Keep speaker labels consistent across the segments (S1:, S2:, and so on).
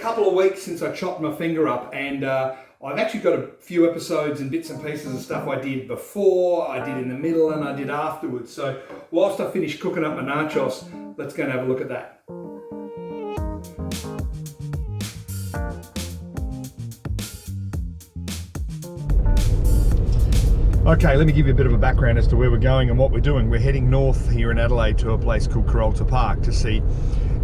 S1: couple of weeks since I chopped my finger up, and I've actually got a few episodes and bits and pieces of stuff I did before, I did in the middle, and I did afterwards. So whilst I finish cooking up my nachos, let's go and have a look at that. Okay, let me give you a bit of a background as to where we're going and what we're doing. We're heading north here in Adelaide to a place called Chrysler Park to see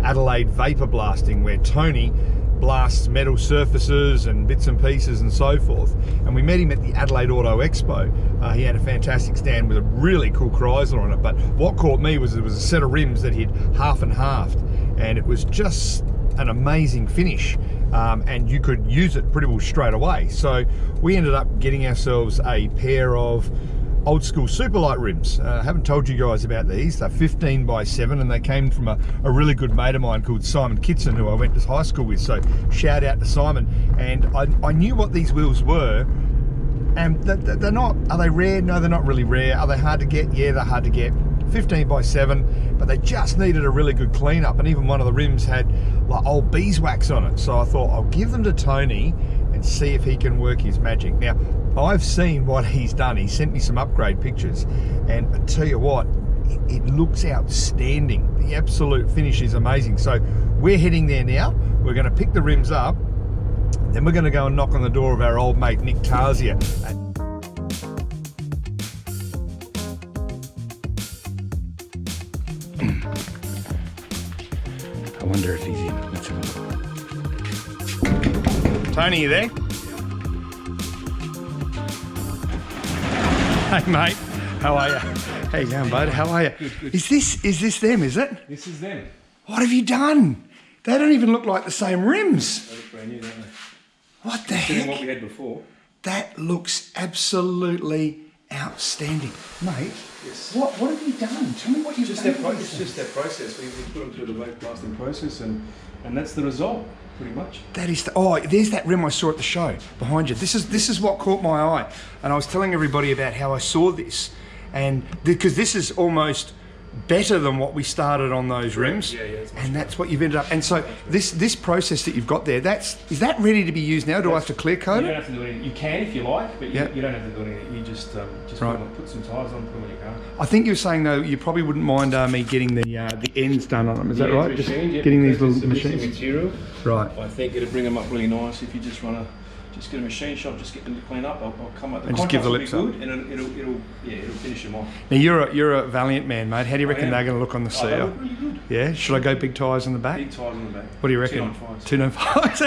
S1: Adelaide vapor blasting, where Tony blasts metal surfaces and bits and pieces and so forth. And we met him at the Adelaide Auto Expo. He had a fantastic stand with a really cool Chrysler on it, but what caught me was there was a set of rims that he'd half and halved, and it was just an amazing finish. And you could use it pretty well straight away. So we ended up getting ourselves a pair of old school Superlight rims. I haven't told you guys about these. They're 15x7, and they came from a really good mate of mine called Simon Kitson, who I went to high school with. So shout out to Simon. And I knew what these wheels were, and they're not, are they rare? No, they're not really rare. Are they hard to get? Yeah, they're hard to get. 15x7, but they just needed a really good cleanup, and even one of the rims had like old beeswax on it. So I thought I'll give them to Tony and see if he can work his magic. Now, I've seen what he's done. He sent me some upgrade pictures, and I tell you what, it looks outstanding. The absolute finish is amazing. So we're heading there now. We're going to pick the rims up, then we're going to go and knock on the door of our old mate Nick Tarzia. I wonder if he's in. Let's have a look. Tony, you there? Hey mate, how are you? How you going, bud? How are you? Good. Is this them, is it?
S2: This is them.
S1: What have you done? They don't even look like the same rims.
S2: They look brand new, don't they?
S1: What the heck?
S2: What we had before.
S1: That looks absolutely outstanding. Mate,
S2: yes.
S1: What have you done? Tell me what you've done.
S2: It's just that process. We put them through the vape blasting process, and that's the result, pretty much.
S1: That is there's that rim I saw at the show behind you. This is what caught my eye, and I was telling everybody about how I saw this, and because this is almost better than what we started on those rims.
S2: Yeah,
S1: and that's what you've ended up. And so this process that you've got there, is that ready to be used now? Do I have to clear coat it?
S2: You don't have to do anything. You can if you like, but you don't have to do anything. You just
S1: right.
S2: put some tyres on, put them on your car.
S1: I think you were saying though you probably wouldn't mind me getting the ends done on them. Is that right? Just
S2: Machined,
S1: getting these little machines.
S2: Material.
S1: Right.
S2: I think it'll bring them up really nice if you just get a machine shop, just get them to clean up. I'll come up.
S1: And just give the lips up.
S2: And it'll finish them off.
S1: Now you're a valiant man, mate. How do you reckon they're going to look on the CL?
S2: They look really good.
S1: Yeah. Should I go big tyres on the back?
S2: Big tyres on the back.
S1: What do you reckon? 295s.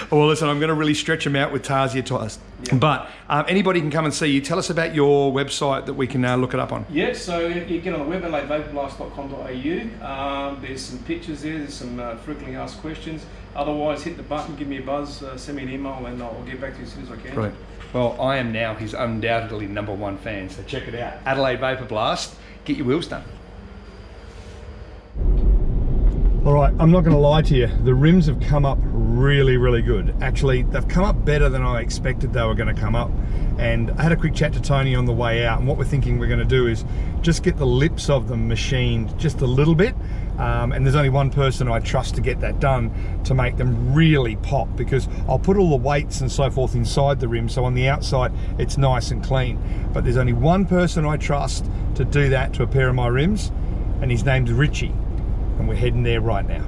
S1: Well, listen, I'm going to really stretch them out with Tarzia tyres. Yeah. But anybody can come and see you. Tell us about your website that we can look it up on.
S2: Yeah, so you get on the web, AdelaideVaporBlast.com.au. There's some pictures there, there's some frequently asked questions. Otherwise, hit the button, give me a buzz, send me an email, and I'll get back to you as soon as I can.
S1: Right. Well, I am now his undoubtedly #1 fan, so check it out. Adelaide Vapor Blast, get your wheels done. All right, I'm not going to lie to you. The rims have come up really, really good. Actually, they've come up better than I expected they were going to come up. And I had a quick chat to Tony on the way out, and what we're thinking we're going to do is just get the lips of them machined just a little bit. And there's only one person I trust to get that done to make them really pop, because I'll put all the weights and so forth inside the rim, so on the outside it's nice and clean. But there's only one person I trust to do that to a pair of my rims, and his name's Richie. And we're heading there right now.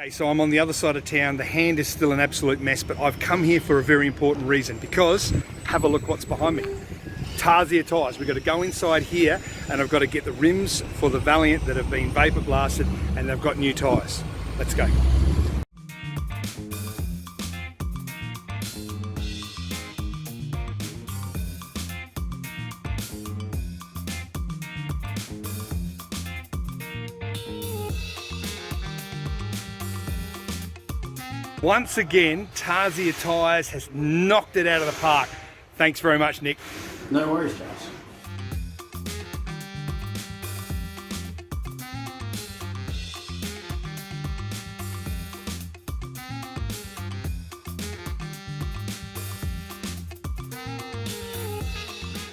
S1: Okay, so I'm on the other side of town. The hand is still an absolute mess, but I've come here for a very important reason, because have a look what's behind me. Tarzia tyres. We've got to go inside here, and I've got to get the rims for the Valiant that have been vapor blasted, and they've got new tyres. let's go. Once again, Tarsier Tyres has knocked it out of the park. Thanks very much, Nick.
S3: No worries, Charles.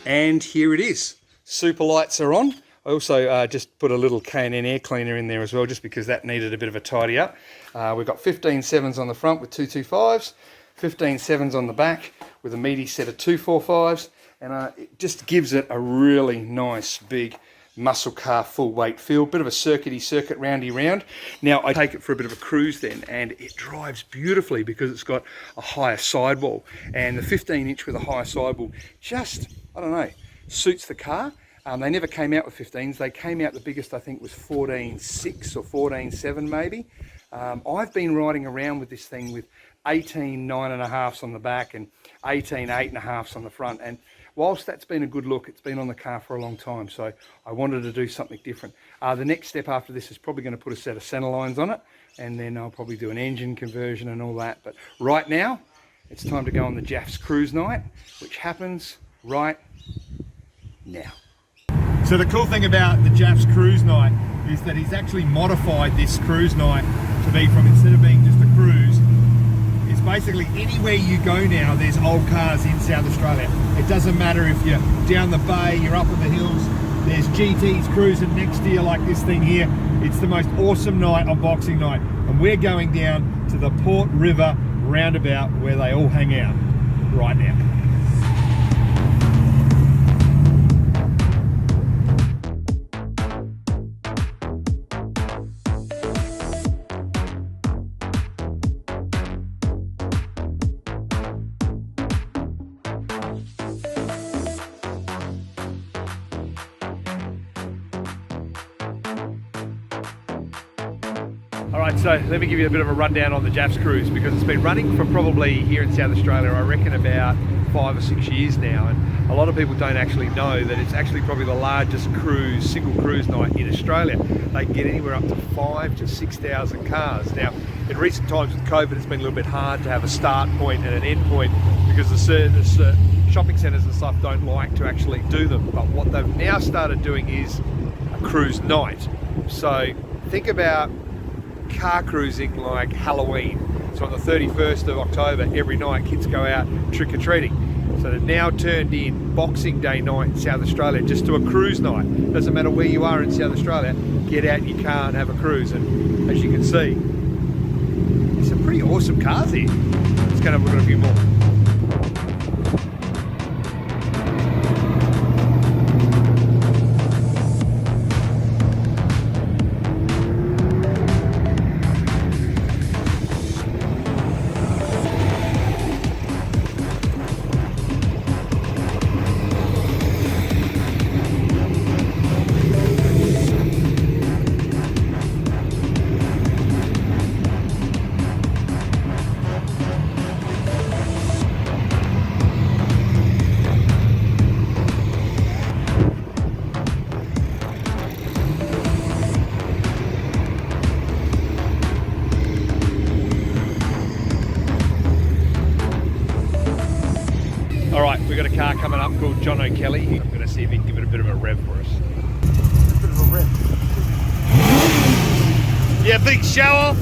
S1: And here it is. Super lights are on. I also just put a little K&N air cleaner in there as well, just because that needed a bit of a tidy up. We've got 15 7s on the front with 225s, 15 7s on the back with a meaty set of 245s, and it just gives it a really nice big muscle car full weight feel. Bit of a circuit roundy round. Now I take it for a bit of a cruise then, and it drives beautifully because it's got a higher sidewall, and the 15-inch with a higher sidewall just, I don't know, suits the car. They never came out with 15s. They came out, the biggest I think was 14.6 or 14.7 maybe. I've been riding around with this thing with 18 9.5s on the back and 18 8.5s on the front, and whilst that's been a good look, it's been on the car for a long time, so I wanted to do something different. The next step after this is probably going to put a set of center lines on it, and then I'll probably do an engine conversion and all that. But right now, it's time to go on the Jaff's cruise night, which happens right now. So the cool thing about the Jaff's cruise night is that he's actually modified this cruise night to be from, instead of being just a cruise, it's basically anywhere you go now, there's old cars in South Australia. It doesn't matter if you're down the bay, you're up in the hills, there's GTs cruising next to you like this thing here. It's the most awesome night on Boxing Night. And we're going down to the Port River roundabout where they all hang out right now. Alright, so let me give you a bit of a rundown on the Jaff's cruise, because it's been running for probably here in South Australia, I reckon about 5 or 6 years now, and a lot of people don't actually know that it's actually probably the largest single cruise night in Australia. They can get anywhere up to 5,000 to 6,000 cars. Now, in recent times with COVID, it's been a little bit hard to have a start point and an end point, because the shopping centres and stuff don't like to actually do them. But what they've now started doing is a cruise night. So think about car cruising like Halloween. So on the 31st of October, every night kids go out trick-or-treating. So they've now turned in Boxing Day night in South Australia just to a cruise night. Doesn't matter where you are in South Australia, get out in your car and have a cruise. And as you can see, there's some pretty awesome cars here. Let's go and have a look at a few more. Alright, we've got a car coming up called John O'Kelly. I'm going to see if he can give it a bit of a rev for us.
S3: A bit of a rev.
S1: Yeah, big show off!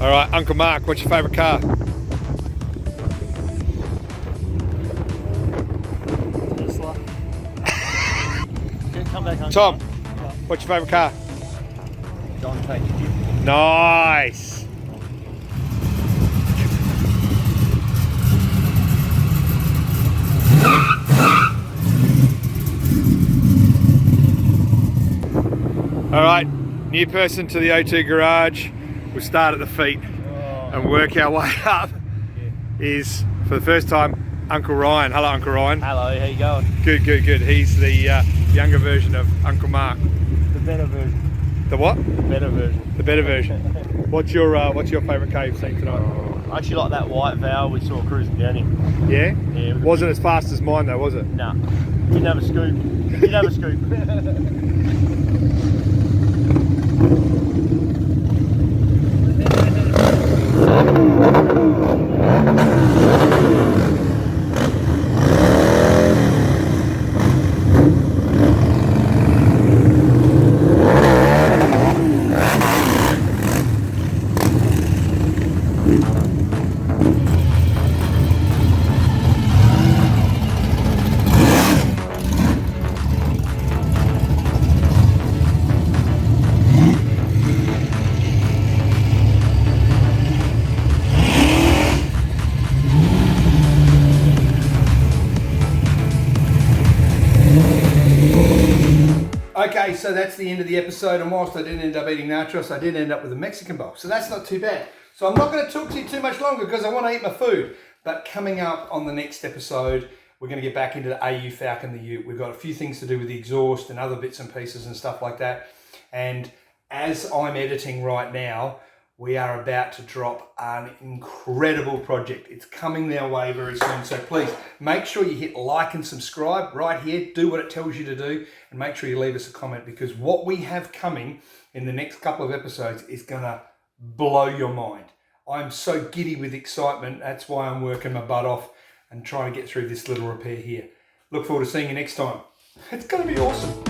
S1: All right, Uncle Mark, what's your favourite car?
S3: Chrysler. Come back on.
S1: Tom, what's your favourite car?
S3: John, take you.
S1: Nice. All right, new person to the O2 garage. We'll start at the feet and work our way up. Is, for the first time, Uncle Ryan. Hello, Uncle Ryan.
S3: Hello, how you going?
S1: Good, good, good. He's the younger version of Uncle Mark.
S3: The better version.
S1: The what?
S3: The better version.
S1: The better version. What's your favourite cave scene tonight?
S3: I actually like that white Val we saw cruising down here.
S1: Yeah?
S3: Yeah.
S1: Wasn't as fast as mine though, was it?
S3: Nah. Didn't have a scoop. Didn't have a scoop.
S4: Okay, so that's the end of the episode, and whilst I didn't end up eating nachos, I did end up with a Mexican bowl, so that's not too bad. So I'm not going to talk to you too much longer because I want to eat my food, but coming up on the next episode, we're going to get back into the AU Falcon, the Ute. We've got a few things to do with the exhaust and other bits and pieces and stuff like that, and as I'm editing right now, we are about to drop an incredible project. It's coming their way very soon. So please make sure you hit like and subscribe right here. Do what it tells you to do, and make sure you leave us a comment, because what we have coming in the next couple of episodes is gonna blow your mind. I'm so giddy with excitement. That's why I'm working my butt off and trying to get through this little repair here. Look forward to seeing you next time. It's gonna be awesome.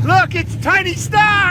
S1: Look, it's Tony Stark!